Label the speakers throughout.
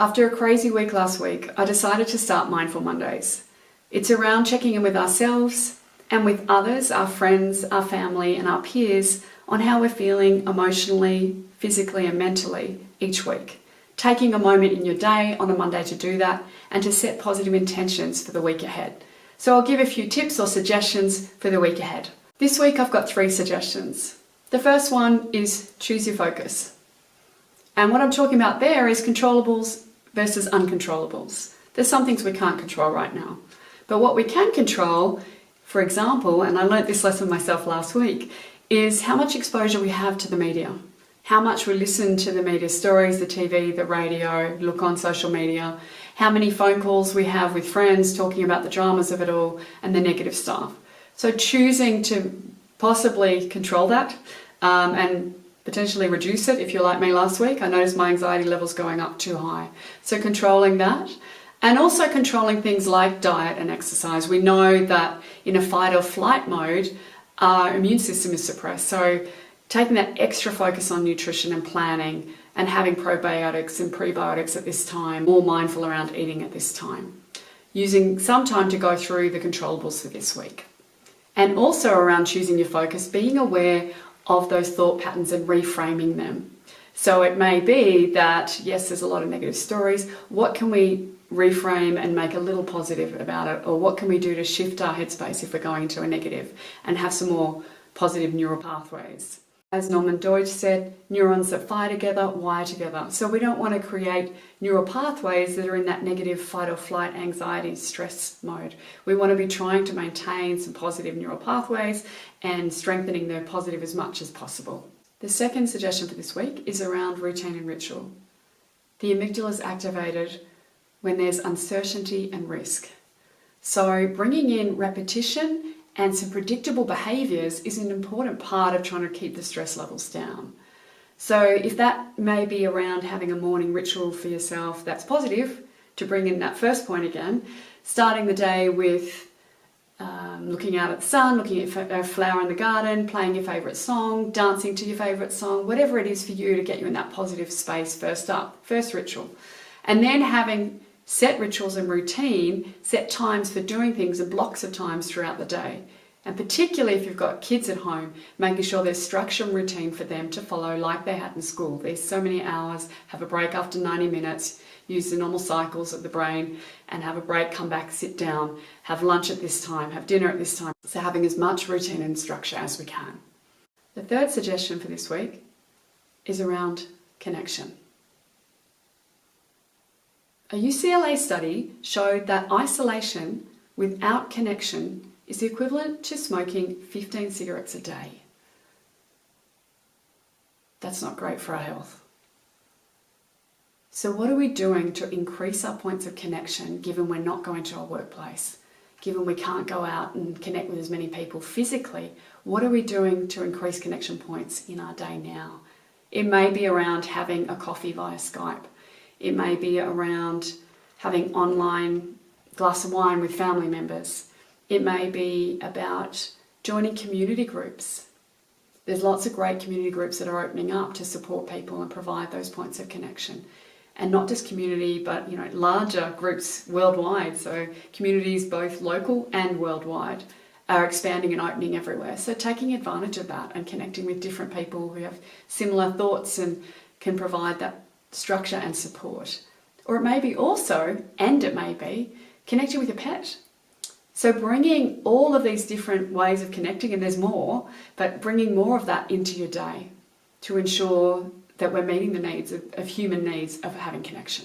Speaker 1: After a crazy week last week, I decided to start Mindful Mondays. It's around checking in with ourselves and with others, our friends, our family and our peers on how we're feeling emotionally, physically and mentally each week. Taking a moment in your day on a Monday to do that and to set positive intentions for the week ahead. So I'll give a few tips or suggestions for the week ahead. This week I've got 3 suggestions. The first one is choose your focus. And what I'm talking about there is controllables versus uncontrollables. There's some things we can't control right now. But what we can control, for example, and I learnt this lesson myself last week, is how much exposure we have to the media. How much we listen to the media stories, the TV, the radio, look on social media, how many phone calls we have with friends talking about the dramas of it all and the negative stuff. So choosing to possibly control that and potentially reduce it. If you're like me last week, I noticed my anxiety levels going up too high. So controlling that and also controlling things like diet and exercise. We know that in a fight or flight mode, our immune system is suppressed. So taking that extra focus on nutrition and planning and having probiotics and prebiotics at this time, more mindful around eating at this time. Using some time to go through the controllables for this week. And also around choosing your focus, being aware of those thought patterns and reframing them. So it may be that, yes, there's a lot of negative stories. What can we reframe and make a little positive about it? Or what can we do to shift our headspace if we're going into a negative and have some more positive neural pathways? As Norman Deutsch said, neurons that fire together, wire together. So we don't want to create neural pathways that are in that negative fight or flight, anxiety, stress mode. We want to be trying to maintain some positive neural pathways and strengthening their positive as much as possible. The second suggestion for this week is around routine and ritual. The amygdala is activated when there's uncertainty and risk. So bringing in repetition and some predictable behaviours is an important part of trying to keep the stress levels down. So if that may be around having a morning ritual for yourself that's positive, to bring in that first point again, starting the day with looking out at the sun, looking at a flower in the garden, playing your favourite song, dancing to your favourite song, whatever it is for you to get you in that positive space first ritual. And then having set rituals and routine, set times for doing things and blocks of times throughout the day. And particularly if you've got kids at home, making sure there's structure and routine for them to follow like they had in school. There's so many hours, have a break after 90 minutes, use the normal cycles of the brain and have a break, come back, sit down, have lunch at this time, have dinner at this time. So having as much routine and structure as we can. The third suggestion for this week is around connection. A UCLA study showed that isolation without connection is the equivalent to smoking 15 cigarettes a day. That's not great for our health. So what are we doing to increase our points of connection given we're not going to our workplace? Given we can't go out and connect with as many people physically, what are we doing to increase connection points in our day now? It may be around having a coffee via Skype. It may be around having online glass of wine with family members. It may be about joining community groups. There's lots of great community groups that are opening up to support people and provide those points of connection. And not just community, but larger groups worldwide. So communities both local and worldwide are expanding and opening everywhere. So taking advantage of that and connecting with different people who have similar thoughts and can provide that structure and support. Or it may be also, and it may be, connecting with your pet. So bringing all of these different ways of connecting, and there's more, but bringing more of that into your day to ensure that we're meeting the needs of human needs of having connection.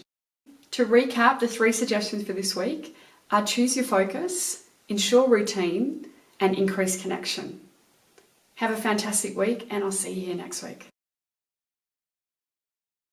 Speaker 1: To recap, the 3 suggestions for this week are choose your focus, ensure routine, and increase connection. Have a fantastic week, and I'll see you here next week.